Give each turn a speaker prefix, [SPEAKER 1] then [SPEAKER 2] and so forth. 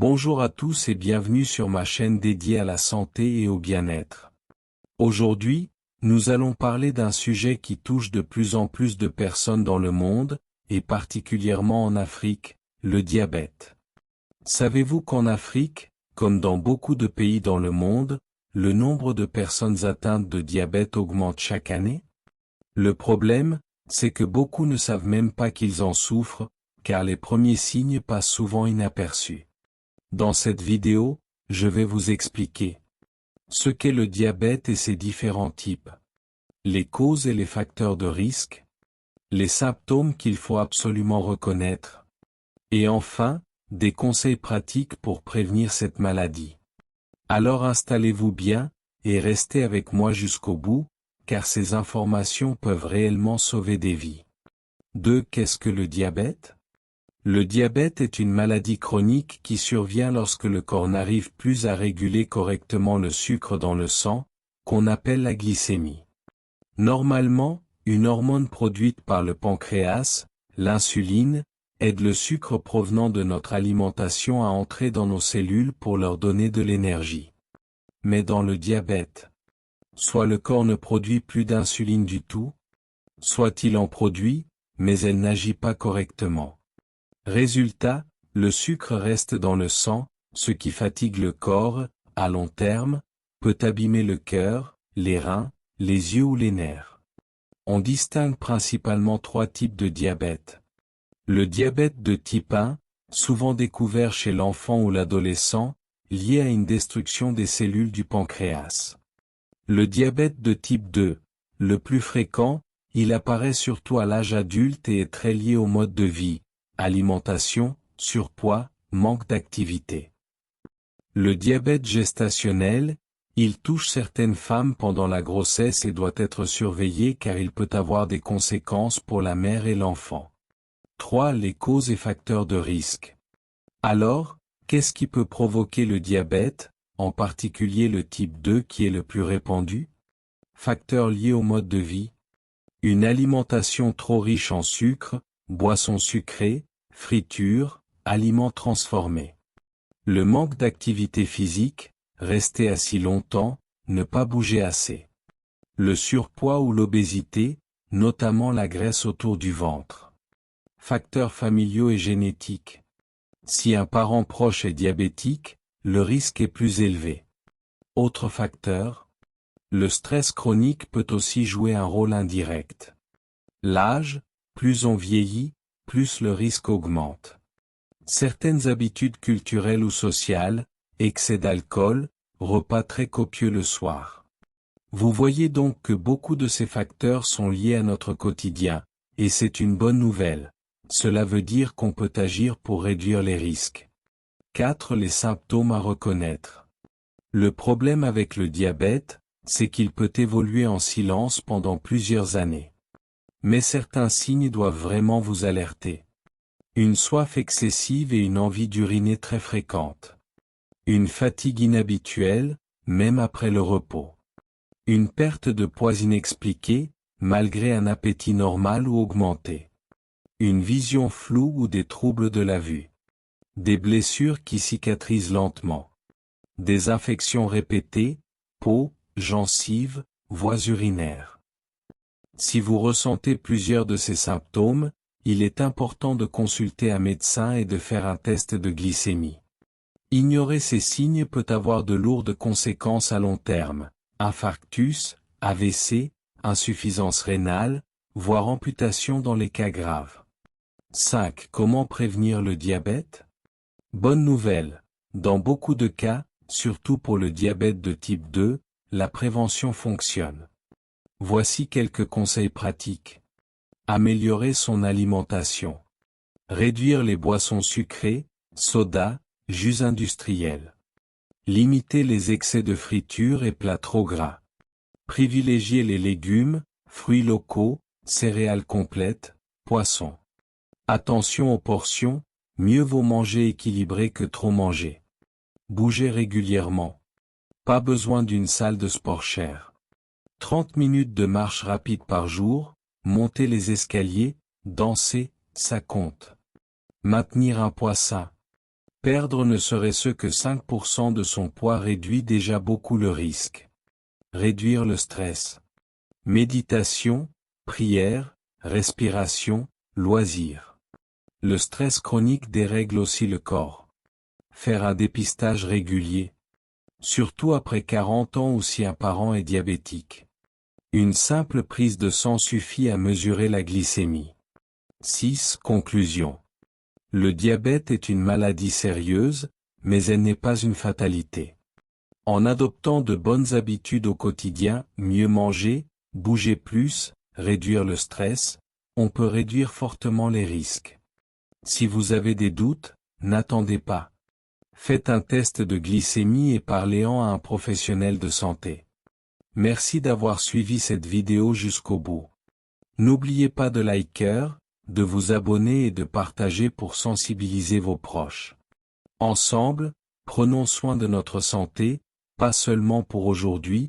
[SPEAKER 1] Bonjour à tous et bienvenue sur ma chaîne dédiée à la santé et au bien-être. Aujourd'hui, nous allons parler d'un sujet qui touche de plus en plus de personnes dans le monde, et particulièrement en Afrique, le diabète. Savez-vous qu'en Afrique, comme dans beaucoup de pays dans le monde, le nombre de personnes atteintes de diabète augmente chaque année? Le problème, c'est que beaucoup ne savent même pas qu'ils en souffrent, car les premiers signes passent souvent inaperçus. Dans cette vidéo, je vais vous expliquer ce qu'est le diabète et ses différents types, les causes et les facteurs de risque, les symptômes qu'il faut absolument reconnaître, et enfin, des conseils pratiques pour prévenir cette maladie. Alors installez-vous bien, et restez avec moi jusqu'au bout, car ces informations peuvent réellement sauver des vies. 2. Qu'est-ce que le diabète? Le diabète est une maladie chronique qui survient lorsque le corps n'arrive plus à réguler correctement le sucre dans le sang, qu'on appelle la glycémie. Normalement, une hormone produite par le pancréas, l'insuline, aide le sucre provenant de notre alimentation à entrer dans nos cellules pour leur donner de l'énergie. Mais dans le diabète, soit le corps ne produit plus d'insuline du tout, soit il en produit, mais elle n'agit pas correctement. Résultat, le sucre reste dans le sang, ce qui fatigue le corps, à long terme, peut abîmer le cœur, les reins, les yeux ou les nerfs. On distingue principalement 3 types de diabète. Le diabète de type 1, souvent découvert chez l'enfant ou l'adolescent, lié à une destruction des cellules du pancréas. Le diabète de type 2, le plus fréquent, il apparaît surtout à l'âge adulte et est très lié au mode de vie, alimentation, surpoids, manque d'activité. Le diabète gestationnel, il touche certaines femmes pendant la grossesse et doit être surveillé car il peut avoir des conséquences pour la mère et l'enfant. 3. Les causes et facteurs de risque. Alors, qu'est-ce qui peut provoquer le diabète, en particulier le type 2 qui est le plus répandu? Facteurs liés au mode de vie. Une alimentation trop riche en sucre, boissons sucrées, friture, aliments transformés. Le manque d'activité physique, rester assis longtemps, ne pas bouger assez. Le surpoids ou l'obésité, notamment la graisse autour du ventre. Facteurs familiaux et génétiques. Si un parent proche est diabétique, le risque est plus élevé. Autres facteurs. Le stress chronique peut aussi jouer un rôle indirect. L'âge, plus on vieillit, plus le risque augmente. Certaines habitudes culturelles ou sociales, excès d'alcool, repas très copieux le soir. Vous voyez donc que beaucoup de ces facteurs sont liés à notre quotidien, et c'est une bonne nouvelle. Cela veut dire qu'on peut agir pour réduire les risques. 4. Les symptômes à reconnaître. Le problème avec le diabète, c'est qu'il peut évoluer en silence pendant plusieurs années. Mais certains signes doivent vraiment vous alerter. Une soif excessive et une envie d'uriner très fréquente. Une fatigue inhabituelle, même après le repos. Une perte de poids inexpliquée, malgré un appétit normal ou augmenté. Une vision floue ou des troubles de la vue. Des blessures qui cicatrisent lentement. Des infections répétées, peau, gencives, voies urinaires. Si vous ressentez plusieurs de ces symptômes, il est important de consulter un médecin et de faire un test de glycémie. Ignorer ces signes peut avoir de lourdes conséquences à long terme, infarctus, AVC, insuffisance rénale, voire amputation dans les cas graves. 5. Comment prévenir le diabète? Bonne nouvelle, dans beaucoup de cas, surtout pour le diabète de type 2, la prévention fonctionne. Voici quelques conseils pratiques. Améliorer son alimentation. Réduire les boissons sucrées, sodas, jus industriels. Limiter les excès de friture et plats trop gras. Privilégier les légumes, fruits locaux, céréales complètes, poissons. Attention aux portions, mieux vaut manger équilibré que trop manger. Bouger régulièrement. Pas besoin d'une salle de sport chère. 30 minutes de marche rapide par jour, monter les escaliers, danser, ça compte. Maintenir un poids sain.
[SPEAKER 2] Perdre ne serait-ce que 5% de son poids réduit déjà beaucoup le risque. Réduire le stress. Méditation, prière, respiration, loisirs. Le stress chronique dérègle aussi le corps. Faire un dépistage régulier. Surtout après 40 ans ou si un parent est diabétique. Une simple prise de sang suffit à mesurer la glycémie. 6. Conclusion. Le diabète est une maladie sérieuse, mais elle n'est pas une fatalité. En adoptant de bonnes habitudes au quotidien, mieux manger, bouger plus, réduire le stress, on peut réduire fortement les risques. Si vous avez des doutes, n'attendez pas. Faites un test de glycémie et parlez-en à un professionnel de santé. Merci d'avoir suivi cette vidéo jusqu'au bout. N'oubliez pas de liker, de vous abonner et de partager pour sensibiliser vos proches. Ensemble, prenons soin de notre santé, pas seulement pour aujourd'hui,